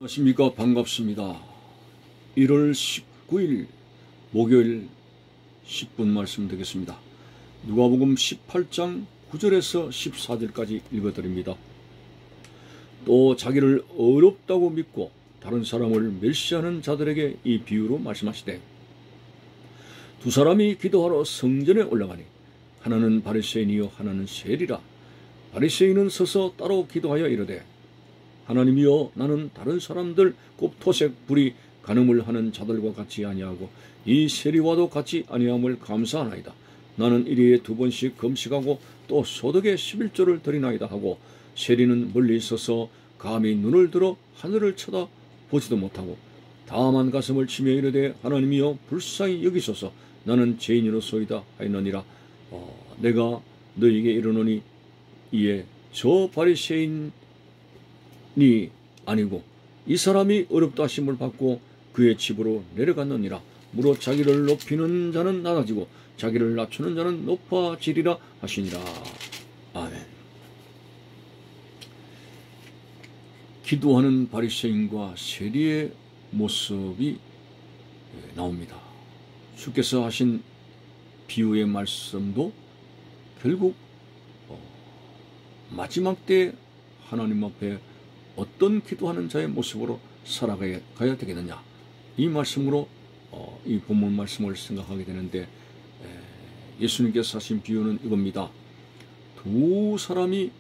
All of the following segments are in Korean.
안녕하십니까. 반갑습니다. 1월 19일 목요일 10분 말씀 드리겠습니다. 누가복음 18장 9절에서 14절까지 읽어드립니다. 또 자기를 어렵다고 믿고 다른 사람을 멸시하는 자들에게 이 비유로 말씀하시되, 두 사람이 기도하러 성전에 올라가니 하나는 바리새인이요 하나는 세리라. 바리새인은 서서 따로 기도하여 이르되, 하나님이여, 나는 다른 사람들 곧 토색, 불의, 간음을 하는 자들과 같이 아니하고 이 세리와도 같이 아니함을 감사하나이다. 나는 일일에 2번씩 금식하고 또 소득의 11조를 드리나이다 하고, 세리는 멀리 있어서 감히 눈을 들어 하늘을 쳐다보지도 못하고 다만 가슴을 치며 이르되, 하나님이여 불쌍히 여기소서, 나는 죄인이로소이다 하였느니라. 내가 너에게 이르노니 이에 저 바리새인이 아니고 이 사람이 어렵다 하심을 받고 그의 집으로 내려갔느니라. 무릇 자기를 높이는 자는 낮아지고 자기를 낮추는 자는 높아지리라 하시니라. 아멘. 기도하는 바리새인과 세리의 모습이 나옵니다. 주께서 하신 비유의 말씀도 결국 마지막 때 하나님 앞에 어떤 기도하는 자의 모습으로 살아가야 되겠느냐, 이 말씀으로 이 본문 말씀을 생각하게 되는데, 예수님께서 하신 비유는 이겁니다. 두 사람이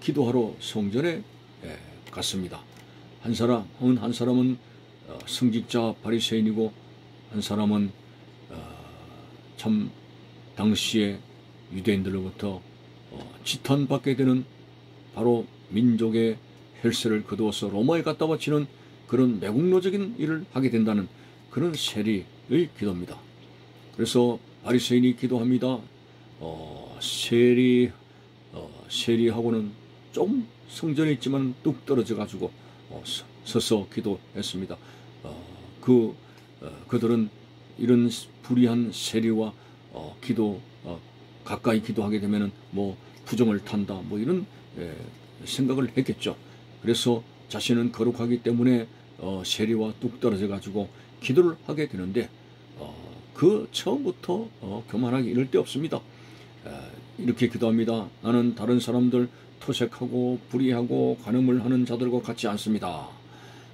기도하러 성전에 갔습니다. 한 사람은 성직자 바리새인이고, 한 사람은 참 당시에 유대인들로부터 지탄받게 되는, 바로 민족의 혈세를 거두어서 로마에 갖다 바치는 그런 매국노적인 일을 하게 된다는 그런 세리의 기도입니다. 그래서 바리새인이 기도합니다. 세리하고는 좀 성전에 있지만 뚝 떨어져 가지고 서서 기도했습니다. 그들은 이런 불의한 세리와 가까이 기도하게 되면은 뭐 부정을 탄다, 뭐 이런 생각을 했겠죠. 그래서 자신은 거룩하기 때문에 세리와 뚝 떨어져 가지고 기도를 하게 되는데, 그 처음부터 교만하기 이를 데 없습니다. 이렇게 기도합니다. 나는 다른 사람들 토색하고 불의하고 간음을 하는 자들과 같지 않습니다.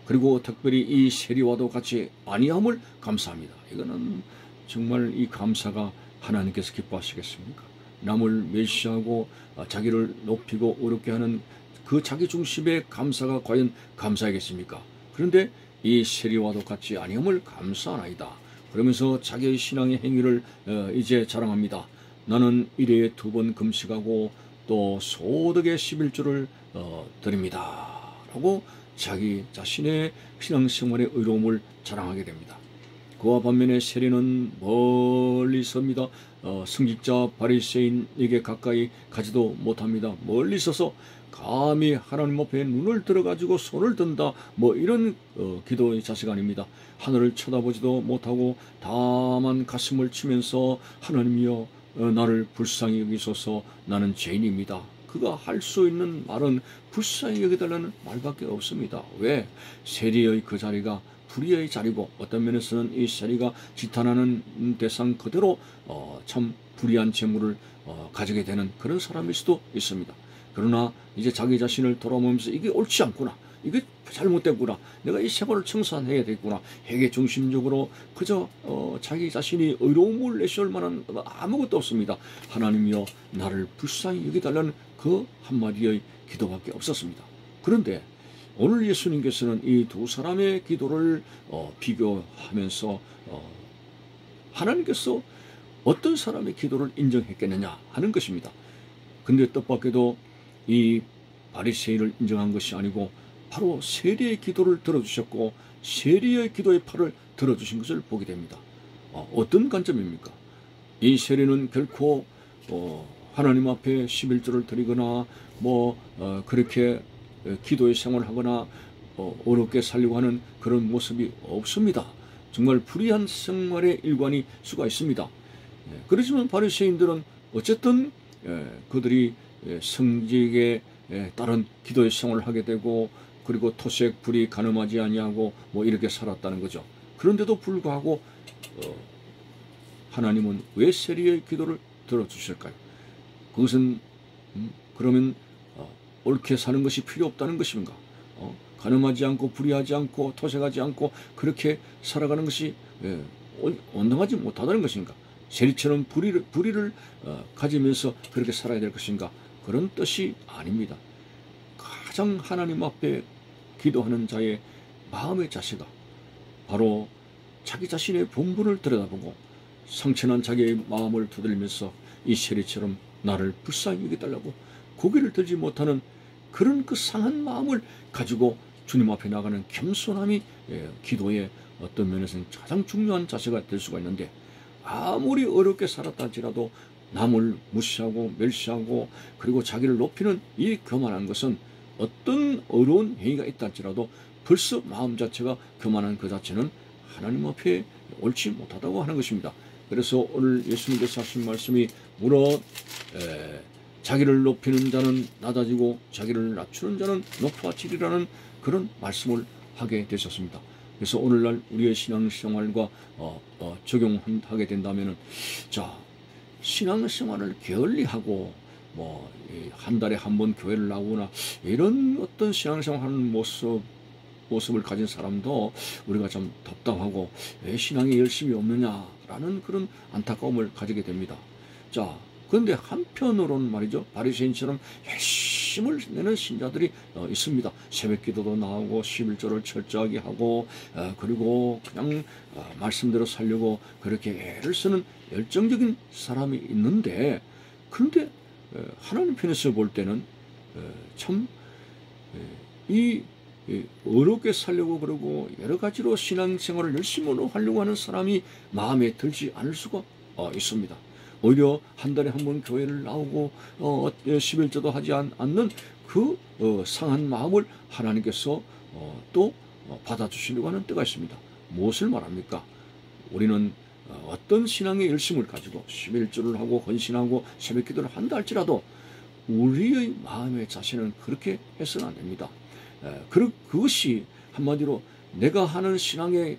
그리고 특별히 이 세리와도 같이 아니함을 감사합니다. 이거는 정말 이 감사가 하나님께서 기뻐하시겠습니까? 남을 멸시하고 자기를 높이고 어렵게 하는 그 자기 중심의 감사가 과연 감사이겠습니까? 그런데 이 세리와도 같이 아니함을 감사하나이다. 그러면서 자기의 신앙의 행위를 이제 자랑합니다. 나는 일회에 2번 금식하고 또 소득의 11조를 드립니다. 라고 자기 자신의 신앙생활의 의로움을 자랑하게 됩니다. 그와 반면에 세리는 멀리 섭니다. 성직자 바리새인에게 가까이 가지도 못합니다. 멀리 서서 감히 하나님 앞에 눈을 들어가지고 손을 든다, 뭐 이런 기도의 자세가 아닙니다. 하늘을 쳐다보지도 못하고 다만 가슴을 치면서, 하나님이여 나를 불쌍히 여기소서, 나는 죄인입니다. 그가 할 수 있는 말은 불쌍히 여기달라는 말밖에 없습니다. 왜? 세리의 그 자리가 불의의 자리고, 어떤 면에서는 이 세리가 지탄하는 대상 그대로 참 불의한 재물을 가지게 되는 그런 사람일 수도 있습니다. 그러나 이제 자기 자신을 돌아보면서 이게 옳지 않구나, 이게 잘못됐구나, 내가 이 생활을 청산해야 되겠구나, 회개 중심적으로 그저 자기 자신이 의로움을 내세울 만한 아무것도 없습니다. 하나님이여 나를 불쌍히 여기달라는 그 한마디의 기도밖에 없었습니다. 그런데 오늘 예수님께서는 이 두 사람의 기도를 비교하면서 하나님께서 어떤 사람의 기도를 인정했겠느냐 하는 것입니다. 근데 뜻밖에도 이 바리새인을 인정한 것이 아니고 바로 세리의 기도를 들어주셨고, 세리의 기도의 팔을 들어주신 것을 보게 됩니다. 어떤 관점입니까? 이 세리는 결코 하나님 앞에 11조를 드리거나 그렇게 기도의 생활을 하거나 어렵게 살려고 하는 그런 모습이 없습니다. 정말 불의한 생활의 일관이 수가 있습니다. 그렇지만 바리새인들은 어쨌든 그들이 성직에 따른 기도의 생활을 하게 되고 그리고 토색 불이 가늠하지 아니하고 뭐 이렇게 살았다는 거죠. 그런데도 불구하고 하나님은 왜 세리의 기도를 들어주실까요? 그것은 그러면 옳게 사는 것이 필요 없다는 것인가? 가늠하지 않고 불의하지 않고 토색하지 않고 그렇게 살아가는 것이 온당하지 못하다는 것인가? 세리처럼 불의를 가지면서 그렇게 살아야 될 것인가? 그런 뜻이 아닙니다. 가장 하나님 앞에 기도하는 자의 마음의 자세가 바로 자기 자신의 본분을 들여다보고 상처난 자기의 마음을 두드리면서 이 세리처럼 나를 불쌍히 여겨달라고 고개를 들지 못하는 그런 그 상한 마음을 가지고 주님 앞에 나가는 겸손함이 기도의 어떤 면에서는 가장 중요한 자세가 될 수가 있는데, 아무리 어렵게 살았다 할지라도 남을 무시하고 멸시하고 그리고 자기를 높이는 이 교만한 것은 어떤 어려운 행위가 있다 할지라도 벌써 마음 자체가 교만한 그 자체는 하나님 앞에 옳지 못하다고 하는 것입니다. 그래서 오늘 예수님께서 하신 말씀이 무릇 자기를 높이는 자는 낮아지고 자기를 낮추는 자는 높아지리라는 그런 말씀을 하게 되셨습니다. 그래서 오늘날 우리의 신앙생활과 적용하게 된다면은, 자, 신앙생활을 게을리하고 뭐 한 달에 한 번 교회를 나오거나 이런 어떤 신앙생활하는 모습을 가진 사람도 우리가 좀 답답하고 왜 신앙이 열심히 없느냐라는 그런 안타까움을 가지게 됩니다. 자, 그런데 한편으로는 말이죠, 바리새인처럼 열심을 내는 신자들이 있습니다. 새벽기도도 나오고 11조를 철저하게 하고 그리고 그냥 말씀대로 살려고 그렇게 애를 쓰는 열정적인 사람이 있는데, 그런데 하나님 편에서 볼 때는 참 어렵게 살려고 그러고 여러 가지로 신앙생활을 열심히 하려고 하는 사람이 마음에 들지 않을 수가 있습니다. 오히려 한 달에 한 번 교회를 나오고 11조도 하지 않는 그 상한 마음을 하나님께서 또 받아주시려고 하는 때가 있습니다. 무엇을 말합니까? 우리는 어떤 신앙의 열심을 가지고 11조를 하고 헌신하고 새벽기도를 한다 할지라도 우리의 마음의 자세는 그렇게 해서는 안 됩니다. 그것이 한마디로 내가 하는 신앙의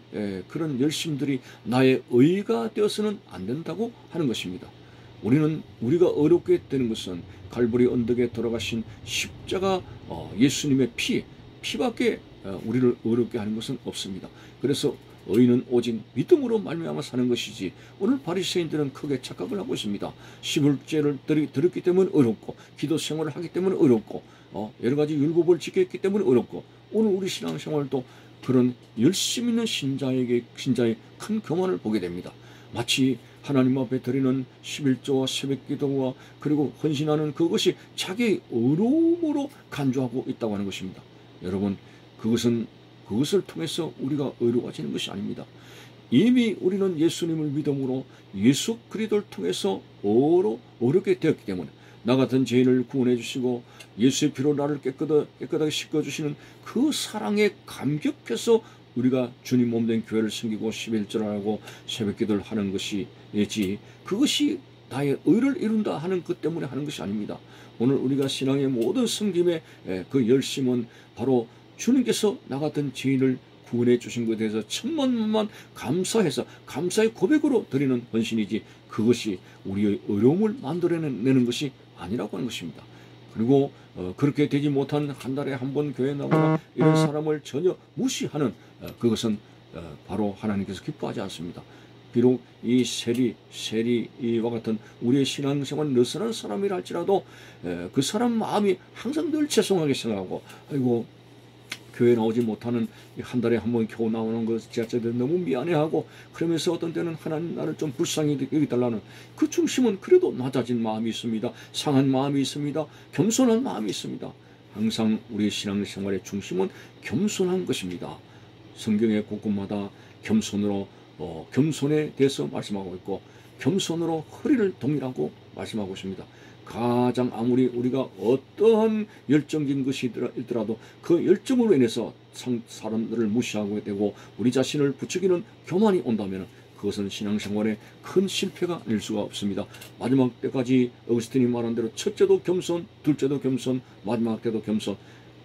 그런 열심들이 나의 의가 되어서는 안 된다고 하는 것입니다. 우리가 어렵게 되는 것은 갈보리 언덕에 돌아가신 십자가 예수님의 피밖에 우리를 어렵게 하는 것은 없습니다. 그래서 의인은 오직 믿음으로 말미암아 사는 것이지, 오늘 바리새인들은 크게 착각을 하고 있습니다. 11제를 들었기 때문에 어렵고 기도 생활을 하기 때문에 어렵고 여러 가지 율법을 지켰기 때문에 어렵고, 오늘 우리 신앙생활도 그런 열심 있는 신자의 큰 교만을 보게 됩니다. 마치 하나님 앞에 드리는 11조와 새벽기도와 그리고 헌신하는 그것이 자기의 어려움으로 간주하고 있다고 하는 것입니다. 여러분, 그것을 통해서 우리가 어려워지는 것이 아닙니다. 이미 우리는 예수님을 믿음으로 예수 그리스도를 통해서 어렵게 되었기 때문에 나 같은 죄인을 구원해 주시고 예수의 피로 나를 깨끗하게 씻어주시는 그 사랑에 감격해서 우리가 주님 몸된 교회를 섬기고 11조를 하고 새벽기도를 하는 것이지, 그것이 나의 의를 이룬다 하는 것 때문에 하는 것이 아닙니다. 오늘 우리가 신앙의 모든 섬김의 그 열심은 바로 주님께서 나 같은 죄인을 구원해 주신 것에 대해서 천만만 감사해서 감사의 고백으로 드리는 헌신이지, 그것이 우리의 어려움을 만들어내는 것이 아니라고 하는 것입니다. 그리고 그렇게 되지 못한 한 달에 한 번 교회 나오거나 이런 사람을 전혀 무시하는 그것은 바로 하나님께서 기뻐하지 않습니다. 비록 이 세리와 같은 우리의 신앙생활 느슨한 사람이라 할지라도 그 사람 마음이 항상 늘 죄송하게 생각하고, 아이고 교회 나오지 못하는 한 달에 한 번 겨우 나오는 것 자체도 너무 미안해하고, 그러면서 어떤 때는 하나님 나를 좀 불쌍히 여기달라는 그 중심은 그래도 낮아진 마음이 있습니다. 상한 마음이 있습니다. 겸손한 마음이 있습니다. 항상 우리의 신앙생활의 중심은 겸손한 것입니다. 성경의 곳곳마다 겸손에 대해서 말씀하고 있고 겸손으로 허리를 동일하고 말씀하고 있습니다. 가장 아무리 우리가 어떠한 열정적인 것이 있더라도 그 열정으로 인해서 사람들을 무시하게 되고 우리 자신을 부추기는 교만이 온다면 그것은 신앙생활의 큰 실패가 아닐 수가 없습니다. 마지막 때까지 어거스틴이 말한 대로 첫째도 겸손, 둘째도 겸손, 마지막 때도 겸손.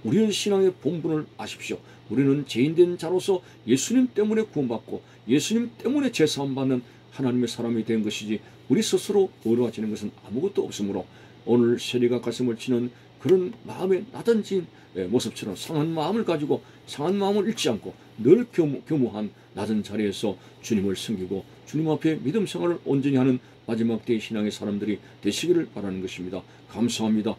우리는 신앙의 본분을 아십시오. 우리는 죄인된 자로서 예수님 때문에 구원받고 예수님 때문에 제사함받는 하나님의 사람이 된 것이지 우리 스스로 의로워지는 것은 아무것도 없으므로 오늘 세리가 가슴을 치는 그런 마음의 낮아진 모습처럼 상한 마음을 가지고 상한 마음을 잃지 않고 늘 교무한 낮은 자리에서 주님을 섬기고 주님 앞에 믿음 생활을 온전히 하는 마지막 때의 신앙의 사람들이 되시기를 바라는 것입니다. 감사합니다.